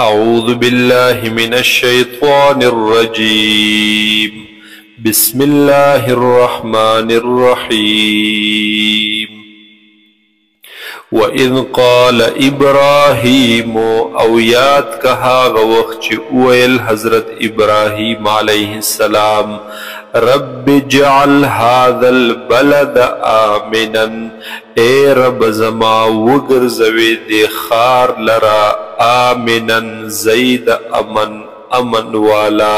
أعوذ بالله من الشيطان الرجيم. بسم الله الرحمن الرحيم. وإذ قال إبراهيم أو یاد کہا وقت اویل حضرت ابراہیم علیہ السلام رب جعل هذا البلد آمنا اے رب زما وگرزوی دے خار لرا آمنا زید امن والا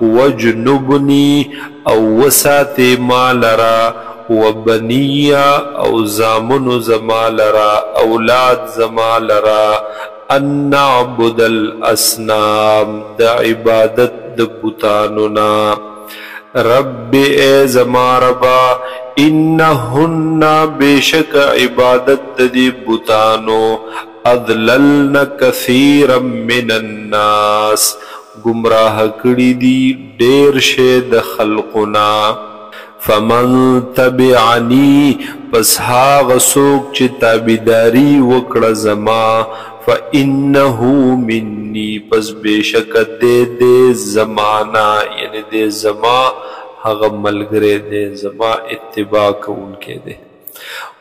وجنبنی او وسات ما لرا وبنیا او زامن زما لرا اولاد زما لرا ان نعبد الاسنام دا عبادت دا بوتانونا رب اے زما ربا انہن بیشک عبادت دی بوتانو اضللن کثیرا من الناس گمراہ کڑی دی دیر شید خلقنا فمن تبعنی پس هاغ سوک چی تابداری وکڑ زما فإنہو منی پس بیشک دے زمانا یعنی دے زما هاغ ملگرے دے زما اتباع کون کے دے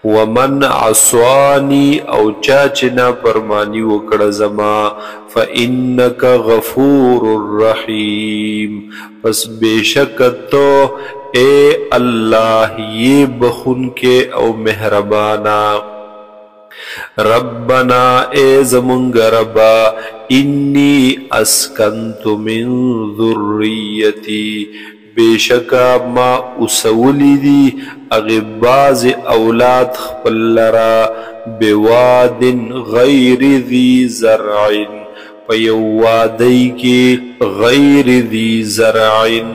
ومن عصوانی او چاچنا پرمانی وکڑ زما فإنک غفور الرحیم پس بیشک تو اے اللہ یہ بخن کے او مہربانا ربنا اے زمانگ ربا انی اسکنت من ذریتی بیشکا ما اسولی دی اغباز اولاد خپل لرا بواد غیر ذی زرعن پیوادی کی غیر ذی زرعن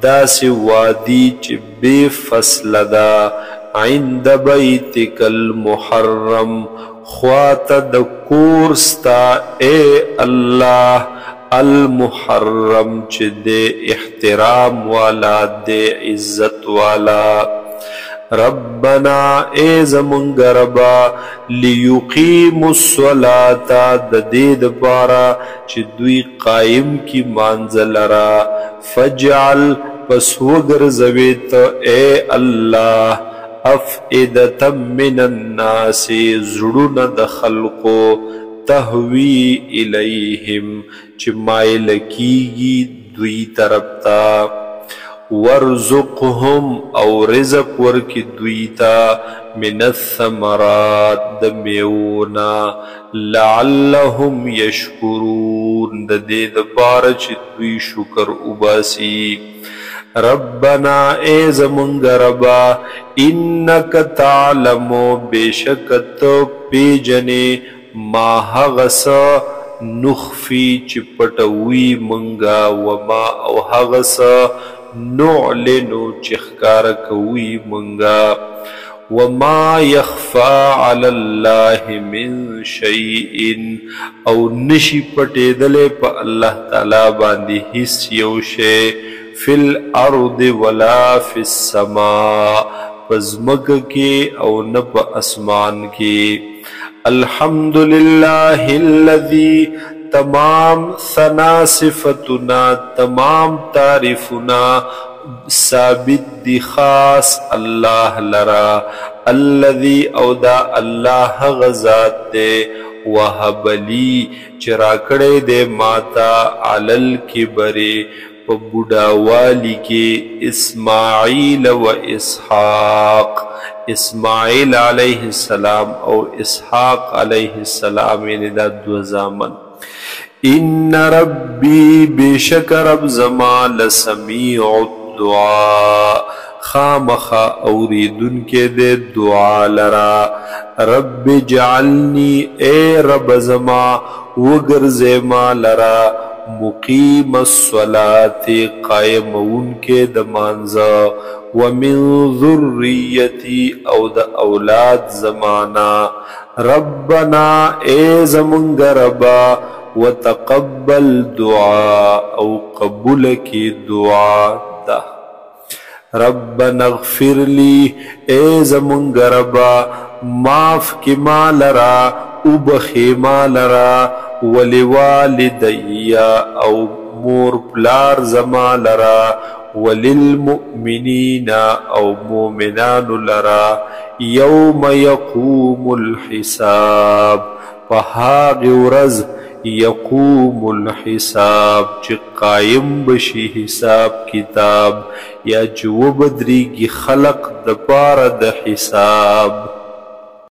دا سی وادی چی بے فصل دا عند بیتک المحرم خوات دا کورستا اے اللہ المحرم چی دے احترام والا دے عزت والا ربنا اے زمانگ ربا لیقیم الصلاة دا دید بارا چی دوی قائم کی مانزل را فجعل پس وگر زویت اے اللہ افئدتا من الناس زڑون دا خلقو تہوی الیہم چی مائل کیگی دوی طرفتا ورزقهم او رزق ورکی دویتا من الثمرات دمیونا لعلهم یشکرون دید بارچ دوی شکر اباسی ربنا اے زمانگ ربا انک تعلمو بیشکت پیجنے ما حغس نخفی چپٹوی منگا وما او حغس نعلنو چخکارکوی منگا وما يخفى على الله من شيء او نشی پٹے دلے پا اللہ تعالی باندی حس یوشے فی الارض ولا فی السماء پزمک کے او نپ اسمان کے الحمدللہ الذی تمام ثنا صفتنا تمام تعریفنا ثابت دی خاص اللہ لرا الذی او دا اللہ غزات دے وحبلی چراکڑے دے ماتا علل کبرے پا بڑاوالی کے اسماعیل و اسحاق اسماعیل علیہ السلام او اسحاق علیہ السلام یعنی دا دو زامن ان ربی بیشک رب زمان لسمیع الدعاء خامخا اوریدن کے دے دعا لرا رب جعلنی اے رب زمان وگرزے ما لرا مقیم الصلاة قائمون کے دمانزا ومن ذریتی او دا اولاد زمانا ربنا اے زمانگ ربا وتقبل دعا او قبول کی دعا دا ربنا اغفر لی اے زمانگ ربا معاف کی ما لرا وبخیما لرا ولوالدی او مور پلار زما لرا وللمؤمنین او مؤمنان لرا یوم یقوم الحساب فهاغ ورز یقوم الحساب چی قائم بشی حساب کتاب یا جو بدریگی خلق دپار د حساب